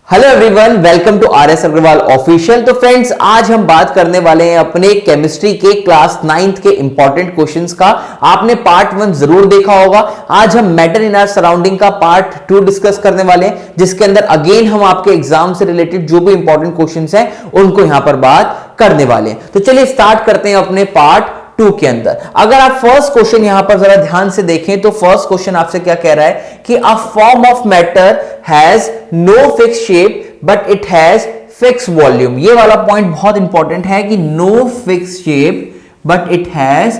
Hello everyone, welcome to R S Agarwal official. तो friends, आज हम बात करने वाले हैं अपने केमिस्ट्री के क्लास 9th के इंपॉर्टेंट क्वेश्चंस का। आपने पार्ट 1 जरूर देखा होगा। आज हम मैटर इन आवर सराउंडिंग का पार्ट 2 डिस्कस करने वाले हैं, जिसके अंदर अगेन हम आपके एग्जाम से रिलेटेड जो भी इंपॉर्टेंट क्वेश्चंस हैं उनको यहां पर बात करने वाले हैं। तो चलिए स्टार्ट करते हैं अपने पार्ट 2 के अंदर। अगर आप फर्स्ट क्वेश्चन यहां पर जरा ध्यान से देखें तो फर्स्ट क्वेश्चन आपसे क्या कह रहा है कि a form of matter has no fix shape but it has fix volume. ये वाला पॉइंट बहुत इंपॉर्टेंट है कि no fix shape but it has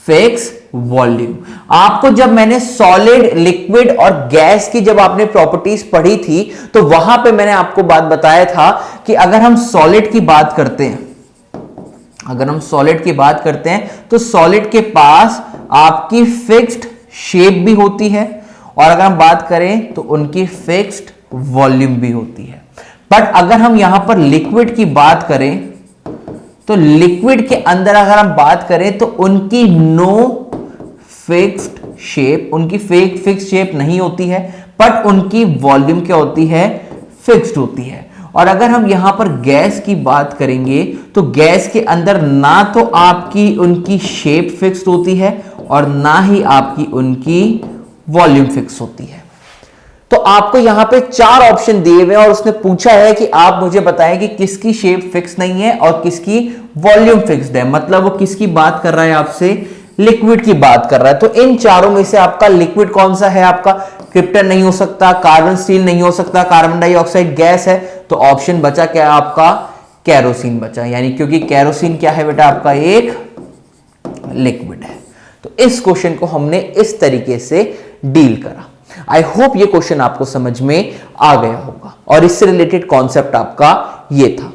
fix volume. आपको जब मैंने सॉलिड, लिक्विड और गैस की जब आपने प्रॉपर्टीज पढ़ी थी तो वहां पे मैंने आपको बात बताया था कि अगर हम सॉलिड की बात करते हैं, तो सॉलिड के पास आपकी फिक्स्ड शेप भी होती है और अगर हम बात करें तो उनकी फिक्स्ड वॉल्यूम भी होती है। बट अगर हम यहां पर लिक्विड की बात करें तो लिक्विड के अंदर अगर हम बात करें तो उनकी नो फिक्स्ड शेप, उनकी फिक्स्ड शेप नहीं होती है, बट उनकी वॉल्यूम क्या होती है? फिक्स्ड होती है। और अगर हम यहां पर गैस की बात करेंगे तो गैस के अंदर ना तो आपकी उनकी शेप फिक्स्ड होती है और ना ही आपकी उनकी वॉल्यूम फिक्स होती है। तो आपको यहां पे 4 ऑप्शन दिए हुए हैं और उसने पूछा है कि आप मुझे बताएं कि किसकी शेप फिक्स नहीं है और किसकी वॉल्यूम फिक्स्ड है। मतलब वो किसकी बात कर रहा है? आपसे लिक्विड की बात कर रहा है। तो इन चारों में से आपका लिक्विड कौन सा है? आपका क्रिप्टन नहीं हो सकता, कार्बन स्टील नहीं हो सकता, कार्बन डाइऑक्साइड गैस है। तो ऑप्शन बचा क्या? आपका केरोसिन बचा। यानी क्योंकि केरोसिन क्या है बेटा? आपका एक लिक्विड है। तो इस क्वेश्चन को हमने इस तरीके से डील करा। आई होप ये क्वेश्चन आपको समझ में आ गया होगा और इससे रिलेटेड कॉन्सेप्ट आपका ये था।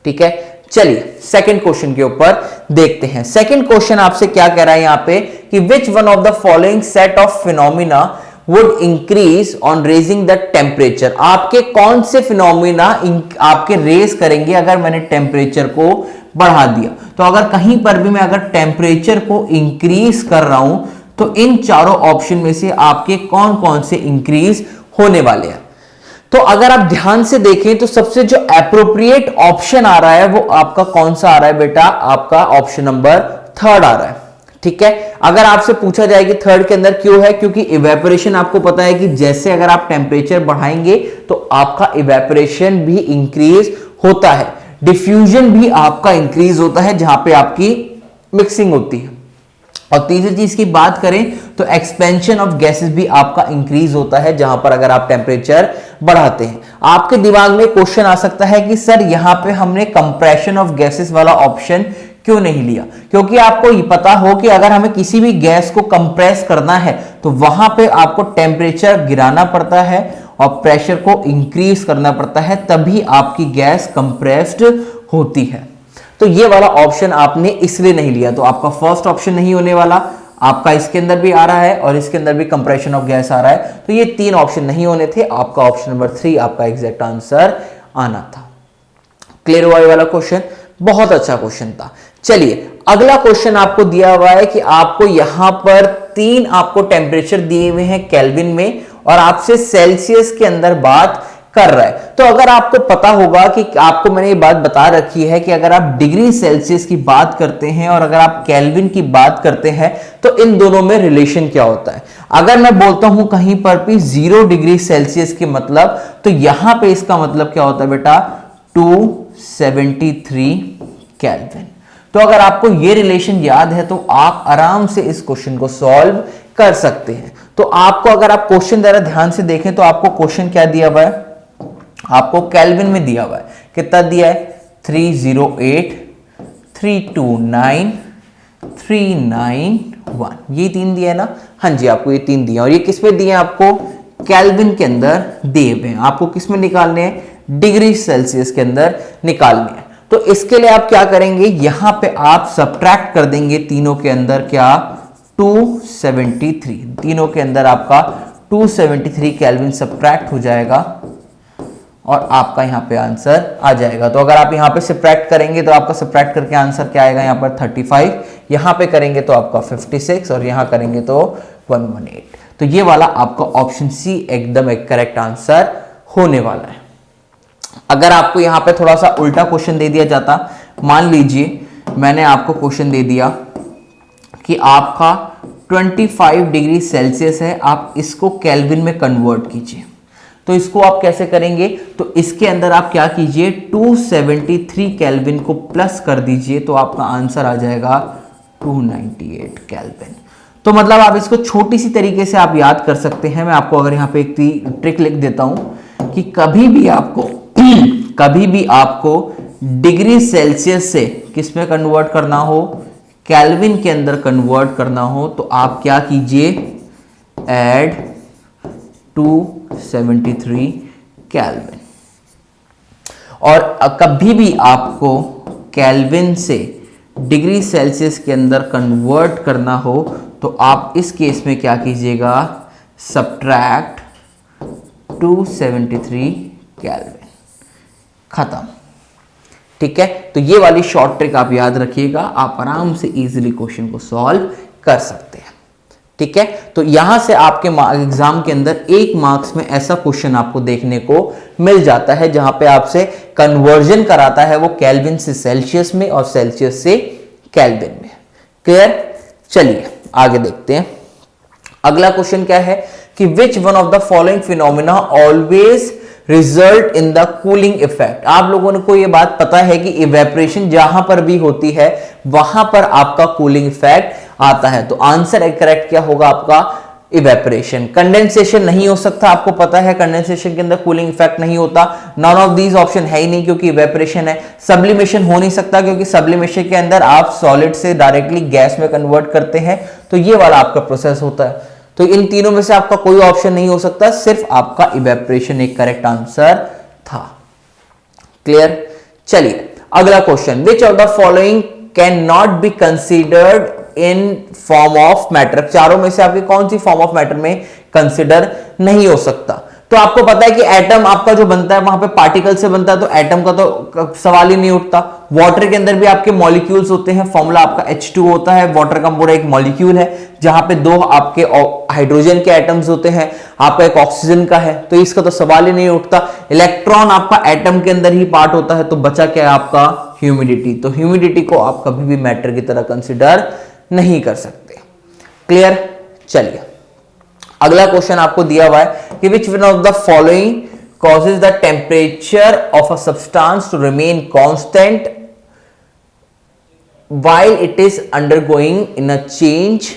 ठीक है, चलिए सेकंड क्वेश्चन के ऊपर देखते हैं। सेकंड क्वेश्चन आपसे क्या कह रहा है यहां पे कि which one of the following set of phenomena would increase on raising the temperature. आपके कौन से फिनोमिना आपके रेज करेंगे अगर मैंने टेम्परेचर को बढ़ा दिया? तो अगर कहीं पर भी मैं अगर टेम्परेचर को इंक्रीज कर रहा हूं तो इन चारों ऑप्शन में से आपके कौन कौन से इंक्रीज होने वाले हैं? तो अगर आप ध्यान से देखें तो सबसे जो एप्रोप्रिएट ऑप्शन आ रहा है वो आपका कौन सा आ रहा है बेटा? आपका ऑप्शन नंबर 3 आ रहा है। ठीक है, अगर आपसे पूछा जाए कि 3 के अंदर क्यों है? क्योंकि इवेपोरेशन आपको पता है कि जैसे अगर आप टेम्परेचर बढ़ाएंगे तो आपका इवेपोरेशन भी इंक्रीज होता है, डिफ्यूजन भी आपका इंक्रीज होता है जहां पे आपकी मिक्सिंग होती है। और तीसरी चीज की बात करें तो एक्सपेंशन ऑफ गैसेस भी आपका इंक्रीज होता है जहां पर अगर आप टेम्परेचर बढ़ाते हैं। आपके दिमाग में क्वेश्चन आ सकता है कि सर यहां पे हमने कंप्रेशन ऑफ गैसेस वाला ऑप्शन क्यों नहीं लिया? क्योंकि आपको ये पता हो कि अगर हमें किसी भी गैस को कंप्रेस करना है तो वहां पे आपको टेम्परेचर गिराना पड़ता है और प्रेशर को इंक्रीज करना पड़ता है, तभी आपकी गैस कंप्रेस्ड होती है। तो ये वाला ऑप्शन आपने इसलिए नहीं लिया। तो आपका फर्स्ट ऑप्शन नहीं होने वाला, आपका इसके अंदर भी आ रहा है और इसके अंदर भी कंप्रेशन ऑफ गैस आ रहा है। तो ये 3 ऑप्शन नहीं होने थे। आपका ऑप्शन नंबर 3 आपका एग्जैक्ट आंसर आना था। क्लियर हुआ ये वाला क्वेश्चन? बहुत अच्छा क्वेश्चन था। चलिए अगला क्वेश्चन आपको दिया हुआ है कि आपको यहां पर 3 आपको टेम्परेचर दिए हुए हैं केल्विन में और आपसे सेल्सियस के अंदर बात कर रहा है। तो अगर आपको पता होगा कि आपको मैंने ये बात बता रखी है कि अगर आप डिग्री सेल्सियस की बात करते हैं और अगर आप केल्विन की बात करते हैं तो इन दोनों में रिलेशन क्या होता है। अगर मैं बोलता हूं कहीं पर भी 0 डिग्री सेल्सियस के मतलब, तो यहां पे इसका मतलब क्या होता है बेटा? 273 केल्विन। तो अगर आपको ये रिलेशन याद है तो आप आराम से इस क्वेश्चन को सॉल्व कर सकते हैं। तो आपको अगर आप क्वेश्चन जरा ध्यान से देखें तो आपको क्वेश्चन क्या दिया हुआ है? आपको केल्विन में दिया हुआ है। कितना दिया है? 308, 329, 391। ये 3 दिया है ना? हाँ जी, आपको ये 3 दिया। और ये किस पे दिए हैं? आपको केल्विन के अंदर दिए हुए हैं। आपको किस में निकालने हैं? डिग्री सेल्सियस के अंदर निकालने हैं। तो इसके लिए आप क्या करेंगे? यहां पे आप सब्ट्रैक्ट कर देंगे तीनों के अंदर क्या? 273। तीनों के अंदर आपका 273 केल्विन सब्ट्रैक्ट हो जाएगा और आपका यहां पे आंसर आ जाएगा। तो अगर आप यहां पे सब्ट्रैक्ट करेंगे तो आपका सब्ट्रैक्ट करके आंसर क्या आएगा? यहां पर 35, यहां पे करेंगे तो आपका 56 और यहां करेंगे तो 118। तो ये वाला आपका ऑप्शन सी एकदम एक करेक्ट आंसर होने वाला है। अगर आपको यहां पे थोड़ा सा उल्टा क्वेश्चन दे दिया जाता, मान लीजिए मैंने आपको क्वेश्चन दे दिया कि आपका 25 डिग्री सेल्सियस है, आप इसको केल्विन में कन्वर्ट कीजिए, तो इसको आप कैसे करेंगे? तो इसके अंदर आप क्या कीजिए, 273 केल्विन को प्लस कर दीजिए, तो आपका आंसर आ जाएगा 298 केल्विन। तो मतलब आप इसको छोटी सी तरीके से आप याद कर सकते हैं। मैं आपको अगर यहाँ पे एक ट्रिक लिख देता हूं कि कभी भी आपको डिग्री सेल्सियस से किस में कन्वर्ट करना हो, केल्विन के अंदर कन्वर्ट करना हो, तो आप क्या कीजिए, ऐड 273 केल्विन। और कभी भी आपको केल्विन से डिग्री सेल्सियस के अंदर कन्वर्ट करना हो तो आप इस केस में क्या कीजिएगा, सब्ट्रैक्ट 273 केल्विन, खत्म। ठीक है, तो ये वाली शॉर्ट ट्रिक आप याद रखिएगा, आप आराम से इजीली क्वेश्चन को सॉल्व कर सकते हैं। ठीक है, तो यहां से आपके एग्जाम के अंदर 1 मार्क्स में ऐसा क्वेश्चन आपको देखने को मिल जाता है जहां पे आपसे कन्वर्जन कराता है वो केल्विन से सेल्सियस में और सेल्सियस से केल्विन में। क्लियर? चलिए आगे देखते हैं। अगला क्वेश्चन क्या है कि which one of the following phenomena always result in the cooling effect. आप लोगों को यह बात पता है कि इवेपोरेशन जहां पर भी होती है वहां पर आपका कूलिंग इफेक्ट आता है, तो आंसर करेक्ट क्या होगा आपका, इवेपोरेशन। कंडेंसेशन नहीं हो सकता, आपको पता है कंडेंसेशन के अंदर कूलिंग इफेक्ट नहीं होता। नॉन ऑफ दीज ऑप्शन है ही नहीं क्योंकि इवेपोरेशन है। सब्लिमेशन हो नहीं सकता क्योंकि सब्लिमेशन के अंदर आप सॉलिड से डायरेक्टली गैस में कन्वर्ट करते हैं, तो ये वाला आपका प्रोसेस होता है। तो इन तीनों में से आपका कोई ऑप्शन नहीं हो सकता, सिर्फ आपका इवेपोरेशन एक करेक्ट आंसर था। क्लियर? चलिए अगला question, which of the following can not be considered in form of matter. चारों में से आपकी कौन सी फॉर्म ऑफ मैटर में कंसिडर नहीं हो सकता? तो आपको पता है कि एटम आपका जो बनता है वहां पे पार्टिकल से बनता है, तो एटम का तो सवाल ही नहीं उठता। वाटर के अंदर भी आपके मॉलिक्यूल्स होते हैं, फॉर्मूला आपका H2 होता है, वाटर का पूरा एक मॉलिक्यूल है जहां पे 2 आपके हाइड्रोजन के एटम्स होते हैं, आपका एक ऑक्सीजन का है, तो इसका तो सवाल ही नहीं उठता। इलेक्ट्रॉन आपका एटम के अंदर ही पार्ट होता है, तो बचा क्या है आपका, ह्यूमिडिटी। तो ह्यूमिडिटी को आप कभी भी मैटर की तरह कंसिडर नहीं कर सकते। क्लियर? चलिए अगला क्वेश्चन आपको दिया हुआ है कि which one of the following causes the temperature of a substance to remain constant while it is undergoing in a change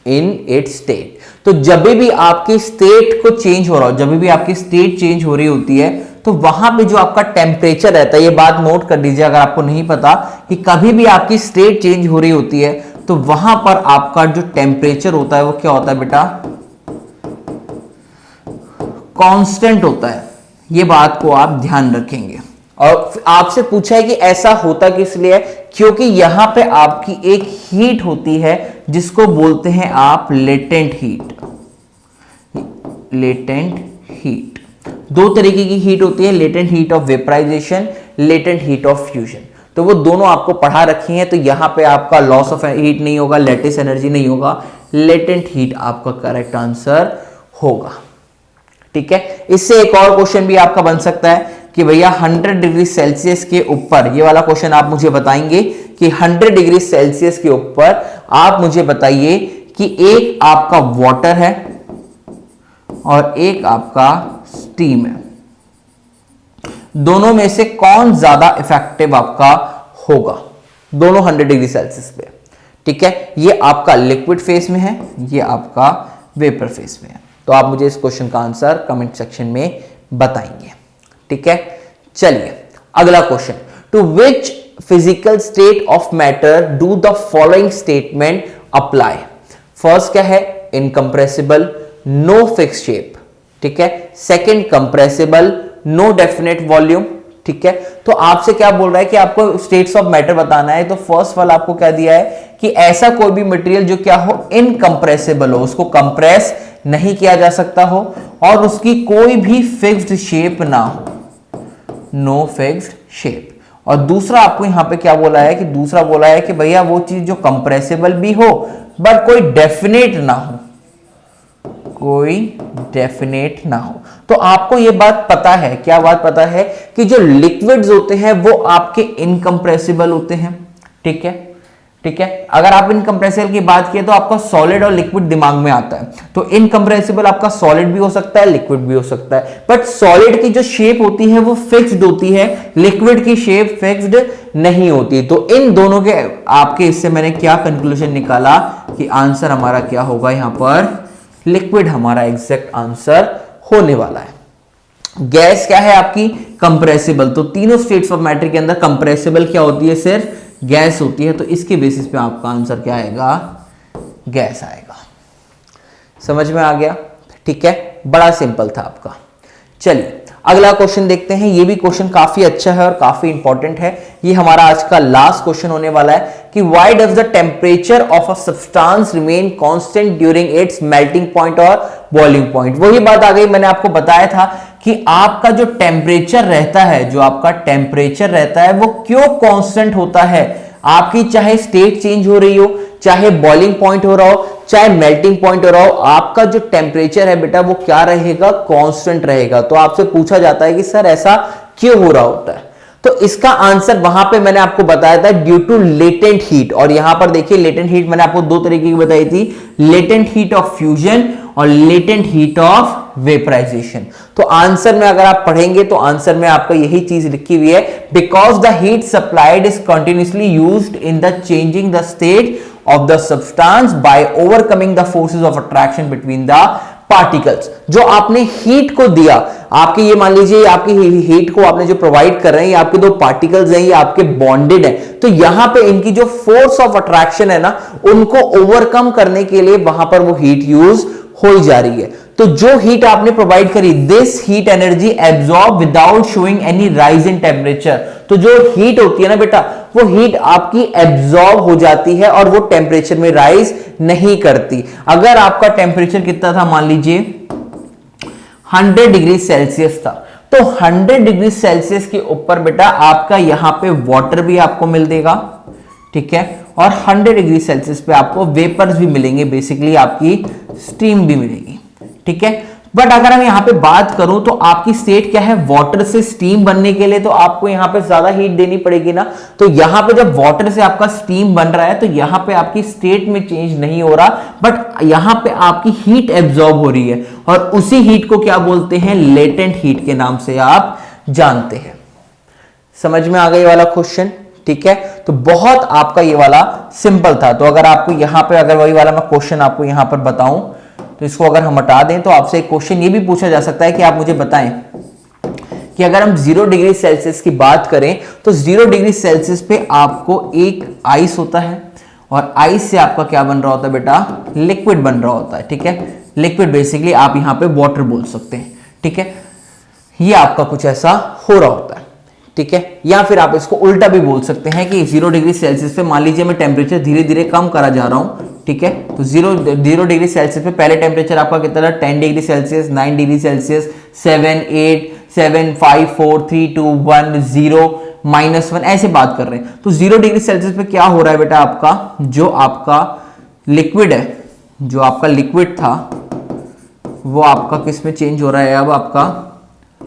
in its state। तो जब भी आपकी स्टेट को चेंज हो रहा हो, जब भी आपकी स्टेट चेंज हो रही होती है, तो वहां पे जो आपका टेम्परेचर रहता है, ये बात नोट कर लीजिए अगर आपको नहीं पता, कि कभी भी आपकी स्टेट चेंज हो रही होती है तो वहां पर आपका जो टेम्परेचर होता है वो क्या होता है बेटा, कांस्टेंट होता है। ये बात को आप ध्यान रखेंगे। और आपसे पूछा है कि ऐसा होता किस लिए, क्योंकि यहां पे आपकी एक हीट होती है जिसको बोलते हैं आप लेटेंट हीट। लेटेंट हीट, 2 तरीके की हीट होती है, latent heat of vaporization, latent heat of fusion. तो वो दोनों आपको पढ़ा रखी हैं, तो यहां पे आपका लॉस ऑफ हीट नहीं होगा, लेटिस एनर्जी नहीं होगा, लेटेंट हीट आपका करेक्ट आंसर होगा। ठीक है, इससे एक और क्वेश्चन भी आपका बन सकता है कि भैया 100 डिग्री सेल्सियस के ऊपर, ये वाला क्वेश्चन आप मुझे बताएंगे कि 100 डिग्री सेल्सियस के ऊपर आप मुझे बताइए कि एक आपका वाटर है और एक आपका स्टीम है, दोनों में से कौन ज्यादा इफेक्टिव आपका होगा, दोनों 100 डिग्री सेल्सियस पे। ठीक है, ये आपका लिक्विड फेस में है, ये आपका वेपर फेस में है। तो आप मुझे इस क्वेश्चन का आंसर कमेंट सेक्शन में बताएंगे। ठीक है, चलिए अगला question, to which physical state of matter do the following statement apply. First क्या है, इनकंप्रेसिबल, नो फिक्स शेप। ठीक है, second compressible, no definite volume. ठीक है, तो आपसे क्या बोल रहा है कि आपको स्टेट्स ऑफ मैटर बताना है, तो फर्स्ट वाला आपको क्या दिया है कि ऐसा कोई भी मटेरियल जो क्या हो, इनकंप्रेसिबल हो, उसको कंप्रेस नहीं किया जा सकता हो और उसकी कोई भी फिक्स्ड शेप ना हो, नो फिक्स्ड शेप। और दूसरा आपको यहां पे क्या बोला है कि दूसरा बोला है कि भैया वो चीज जो कंप्रेसिबल भी हो बट कोई डेफिनेट ना हो, कोई डेफिनेट ना हो। तो आपको ये बात पता है, क्या बात पता है, कि जो लिक्विड्स होते हैं वो आपके इनकंप्रेसिबल होते हैं। ठीक है, ठीक है। अगर आप इनकंप्रेसिबल की बात किए तो आपका सॉलिड और लिक्विड दिमाग में आता है। तो इनकंप्रेसिबल आपका सॉलिड भी हो सकता है, लिक्विड भी हो सकता है, बट सॉलिड की जो शेप होती है वो फिक्स्ड होती है, लिक्विड की शेप फिक्स्ड नहीं होती। तो इन दोनों के आपके इससे मैंने क्या कंक्लूजन निकाला कि आंसर हमारा क्या होगा, यहां पर लिक्विड हमारा एग्जैक्ट आंसर होने वाला है। गैस क्या है आपकी, कंप्रेसिबल। तो तीनों स्टेट्स ऑफ मैटर के अंदर कंप्रेसिबल क्या होती है, सिर्फ गैस होती है। तो इसके बेसिस पे आपका आंसर क्या आएगा, गैस आएगा। समझ में आ गया? ठीक है, बड़ा सिंपल था आपका। चलिए अगला क्वेश्चन देखते हैं। ये भी क्वेश्चन काफी अच्छा है और काफी इंपॉर्टेंट है। ये हमारा आज का लास्ट क्वेश्चन होने वाला है कि why does the temperature of a substance remain constant during its melting point और बॉइलिंग पॉइंट। वही बात आ गई, मैंने आपको बताया था कि आपका जो टेम्परेचर रहता है, जो आपका टेम्परेचर रहता है वो क्यों कांस्टेंट होता है। आपकी चाहे स्टेट चेंज हो रही हो, चाहे बॉइलिंग पॉइंट हो रहा हो, चाहे मेल्टिंग पॉइंट हो रहा हो, आपका जो टेम्परेचर है बेटा वो क्या रहेगा, कांस्टेंट रहेगा। तो आपसे पूछा जाता है कि सर ऐसा क्यों हो रहा होता है। तो इसका आंसर वहां पे मैंने आपको बताया था, ड्यू टू लेटेंट हीट। और यहां पर देखिए लेटेंट हीट मैंने आपको दो तरीके की बताई थी, लेटेंट हीट ऑफ फ्यूजन और लेटेंट हीट ऑफ वेपराइजेशन। तो आंसर में अगर आप पढ़ेंगे तो आंसर में आपका यही चीज लिखी हुई है, because the heat supplied is continuously used in the changing the state of the substance by overcoming the forces of attraction between the particles। जो आपने हीट को दिया, आपकी ये मान लीजिए आपकी हीट को आपने जो प्रोवाइड कर रहे हैं, ये आपके दो पार्टिकल्स हैं, ये आपके बॉन्डेड हैं। तो यहां पे इनकी जो फोर्स ऑफ अट्रैक्शन है ना, उनको ओवरकम करने के लिए वहां पर वो हीट यूज हो जा रही है। तो जो हीट आपने प्रोवाइड करी, this heat energy absorb without showing any rise in temperature. तो जो हीट होती है ना बेटा, वो हीट आपकी एब्जॉर्ब हो जाती है और वो टेम्परेचर में राइज नहीं करती। अगर आपका टेम्परेचर कितना था, मान लीजिए 100 डिग्री सेल्सियस था, तो 100 डिग्री सेल्सियस के ऊपर बेटा आपका यहां पे वाटर भी आपको मिल देगा। ठीक है, और 100 डिग्री सेल्सियस पे आपको वेपर्स भी मिलेंगे, बेसिकली आपकी स्टीम भी मिलेगी। ठीक है, बट अगर हम यहां पे बात करूं तो आपकी स्टेट क्या है, वाटर से स्टीम बनने के लिए तो आपको यहां पे ज्यादा हीट देनी पड़ेगी ना। तो यहां पे जब वाटर से आपका स्टीम बन रहा है तो यहां पे आपकी स्टेट में चेंज नहीं हो रहा, बट यहां पे आपकी हीट एब्जॉर्ब हो रही है, और उसी हीट को क्या बोलते हैं, लेटेंट हीट के नाम से आप जानते हैं। समझ में आ गई वाला क्वेश्चन? ठीक है, तो बहुत आपका ये वाला सिंपल था। तो अगर आपको यहां पे अगर वही वाला मैं क्वेश्चन आपको यहां पर बताऊं, तो इसको अगर हम हटा दें तो आपसे एक क्वेश्चन ये भी पूछा जा सकता है कि आप मुझे बताएं कि अगर हम 0 डिग्री सेल्सियस की बात करें तो 0 डिग्री सेल्सियस पे आपको एक आइस होता है, और आइस से आपका क्या बन रहा होता है बेटा, लिक्विड बन रहा होता है। ठीक है, लिक्विड बेसिकली आप यहां पे वाटर बोल सकते हैं। ठीक है, ये आपका कुछ ऐसा हो रहा होता है। ठीक है, या फिर आप इसको उल्टा भी बोल सकते हैं कि 0 डिग्री सेल्सियस पे मान लीजिए मैं टेम्परेचर धीरे धीरे कम करा जा रहा हूं। ठीक है, तो 0 डिग्री सेल्सियस पे पहले टेम्परेचर आपका कितना था, 10 डिग्री सेल्सियस, 9 डिग्री सेल्सियस, 7, 8, 7, 5, 4, 3, 2, 1, 0, -1, ऐसे बात कर रहे हैं। तो 0 डिग्री सेल्सियस पे क्या हो रहा है बेटा, आपका जो आपका लिक्विड है, जो आपका लिक्विड था वो आपका किस में चेंज हो रहा है, अब आपका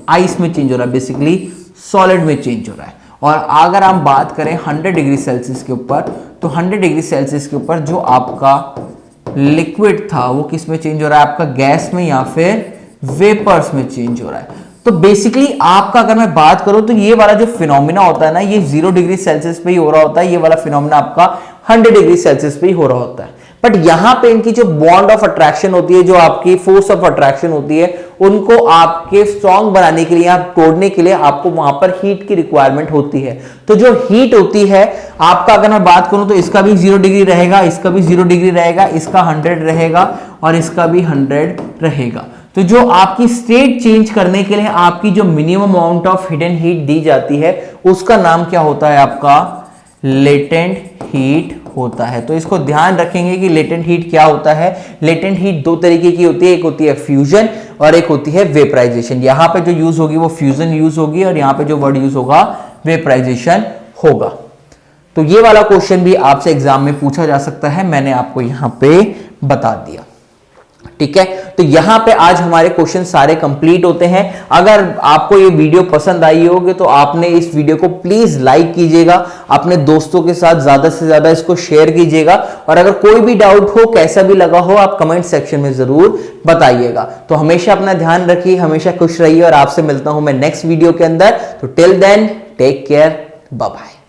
आइस में चेंज हो रहा है, बेसिकली सॉलिड में चेंज हो रहा है। और अगर हम बात करें 100 डिग्री सेल्सियस के ऊपर, तो 100 डिग्री सेल्सियस के ऊपर जो आपका लिक्विड था वो किस में चेंज हो रहा है, आपका गैस में या फिर वेपर्स में चेंज हो रहा है। तो बेसिकली आपका अगर मैं बात करूं तो ये वाला जो फिनोमिना होता है ना, ये 0 डिग्री सेल्सियस पे ही हो रहा होता है। ये वाला फिनोमिना आपका 100 डिग्री सेल्सियस पे ही हो रहा होता है। बट यहां पे इनकी जो बॉन्ड ऑफ अट्रैक्शन होती है, जो आपकी फोर्स ऑफ अट्रैक्शन होती है, उनको आपके स्ट्रॉन्ग बनाने के लिए, आप तोड़ने के लिए आपको वहां पर हीट की रिक्वायरमेंट होती है। तो जो हीट होती है आपका, अगर मैं बात करूं तो इसका भी 0 डिग्री रहेगा, इसका भी 0 डिग्री रहेगा, इसका 100 रहेगा और इसका भी 100 रहेगा। तो जो आपकी स्टेट चेंज करने के लिए आपकी जो minimum amount of hidden heat दी जाती है, उसका नाम क्या होता है, आपका लेटेंट हीट होता है। तो इसको ध्यान रखेंगे कि लेटेंट हीट क्या होता है। लेटेंट हीट दो तरीके की होती है, एक होती है फ्यूजन और एक होती है वेपराइजेशन। यहां पे जो यूज होगी वो फ्यूजन यूज होगी और यहां पे जो वर्ड यूज होगा वेपराइजेशन होगा। तो ये वाला क्वेश्चन भी आपसे एग्जाम में पूछा जा सकता है, मैंने आपको यहां पे बता दिया। ठीक है, तो यहां पे आज हमारे क्वेश्चन सारे कंप्लीट होते हैं। अगर आपको ये वीडियो पसंद आई होगी तो आपने इस वीडियो को प्लीज लाइक कीजिएगा, अपने दोस्तों के साथ ज्यादा से ज्यादा इसको शेयर कीजिएगा, और अगर कोई भी डाउट हो, कैसा भी लगा हो, आप कमेंट सेक्शन में जरूर बताइएगा। तो हमेशा अपना ध्यान रखिए, हमेशा खुश रहिए, और आपसे मिलता हूं मैं नेक्स्ट वीडियो के अंदर। तो till then take care, bye bye.